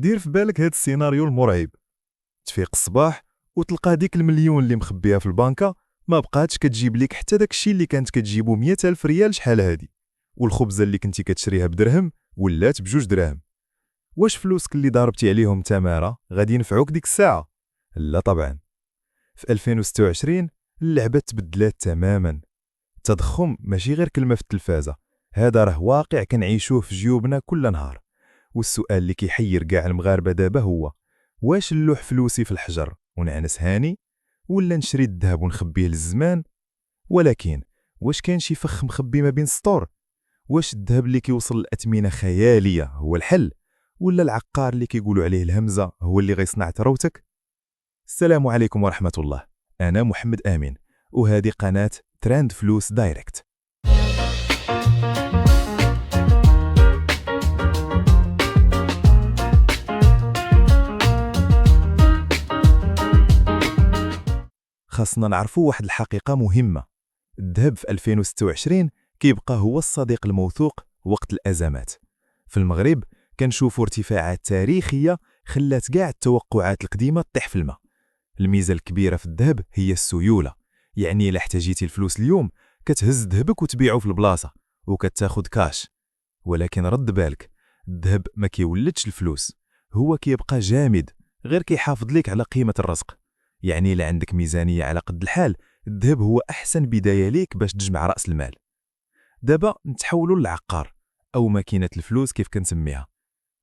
دير في بالك هاد السيناريو المرعب. تفيق الصباح وتلقى ديك المليون اللي مخبيها في البنكة ما بقاتش كتجيب ليك حتى داك الشيء اللي كانت كتجيبو 100,000 ريال شحال هادي، والخبزة اللي كنتي كتشريها بدرهم ولات ب2 دراهم. واش فلوسك اللي ضربتي عليهم تمارة غادي ينفعوك ديك الساعة؟ لا طبعا. في 2026 اللعبة تبدلات تماما. التضخم ماشي غير كلمة في التلفازة، هذا راه واقع كنعيشوه في جيوبنا كل نهار. والسؤال اللي كيحير كاع المغاربة دابا هو: واش نلوح فلوسي في الحجر ونعنس هاني، ولا نشري الذهب ونخبيه للزمان؟ ولكن واش كاين شي فخ مخبي ما بين السطور؟ واش الذهب اللي كيوصل لأثمنة خيالية هو الحل، ولا العقار اللي كيقولوا عليه الهمزة هو اللي غيصنع ثروتك؟ السلام عليكم ورحمة الله، أنا محمد آمين، وهذه قناة ترند فلوس دايركت. خاصنا نعرفوا واحد الحقيقة مهمة: الذهب في 2026 كيبقى هو الصديق الموثوق وقت الأزمات. في المغرب كنشوفوا ارتفاعات تاريخية خلات كاع التوقعات القديمة تطيح في الماء. الميزة الكبيرة في الذهب هي السيولة، يعني إلا احتاجيتي الفلوس اليوم كتهز ذهبك وتبيعه في البلاصة وكتاخد كاش. ولكن رد بالك، الذهب ما كيولدش الفلوس، هو كيبقى جامد، غير كيحافظ لك على قيمة الرزق. يعني إلا عندك ميزانية على قد الحال، الذهب هو أحسن بداية ليك باش تجمع رأس المال. دابا نتحولوا للعقار أو ماكينة الفلوس كيف كنسميها.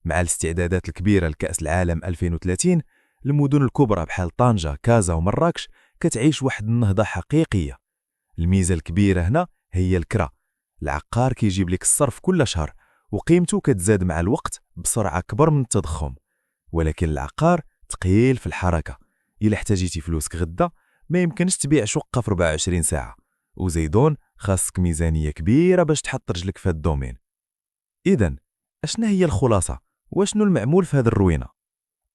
مع الاستعدادات الكبيرة لكأس العالم 2030، المدن الكبرى بحال طنجة، كازا ومراكش كتعيش واحد النهضة حقيقية. الميزة الكبيرة هنا هي الكرا. العقار كيجيب لك الصرف كل شهر، وقيمته كتزاد مع الوقت بسرعة أكبر من التضخم. ولكن العقار ثقيل في الحركة، إلا احتاجيتي فلوسك غدا ما يمكنش تبيع شقة في 24 ساعة، وزيدون خاصك ميزانية كبيرة باش تحط رجلك في هاد الدومين. إذن أشنا هي الخلاصة؟ واشنو المعمول في هاد الروينة؟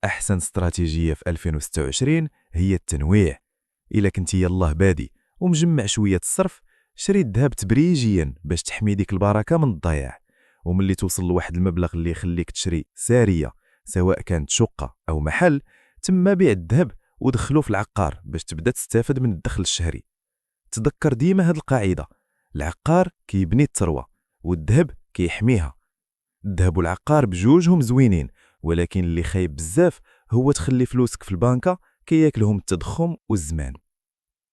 أحسن استراتيجية في 2026 هي التنويع. إلا كنتي يلاه بادي ومجمع شوية الصرف، شري الذهب تبريجيا باش تحمي ديك البركة من الضياع. وملي توصل لواحد المبلغ اللي يخليك تشري سارية، سواء كانت شقة أو محل، تما بيع الذهب ودخلو في العقار باش تبدا تستافد من الدخل الشهري. تذكر ديما هاد القاعدة: العقار كيبني الثروة والذهب كيحميها. الذهب والعقار بجوجهم زوينين، ولكن اللي خايب بزاف هو تخلي فلوسك في البنكة كياكلهم التضخم والزمان.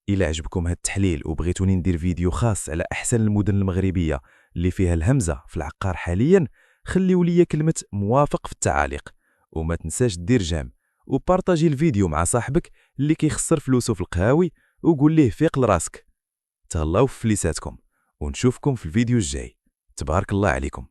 إلا عجبكم هاد التحليل وبغيتوني ندير فيديو خاص على أحسن المدن المغربية اللي فيها الهمزة في العقار حاليا، خليوا لي كلمة موافق في التعاليق، وما تنساش دير جيم وبارطاجي الفيديو مع صاحبك اللي كيخسر فلوسه في القهاوي، وقول ليه فيق لراسك. تهلاو في فليساتكم، ونشوفكم في الفيديو الجاي. تبارك الله عليكم.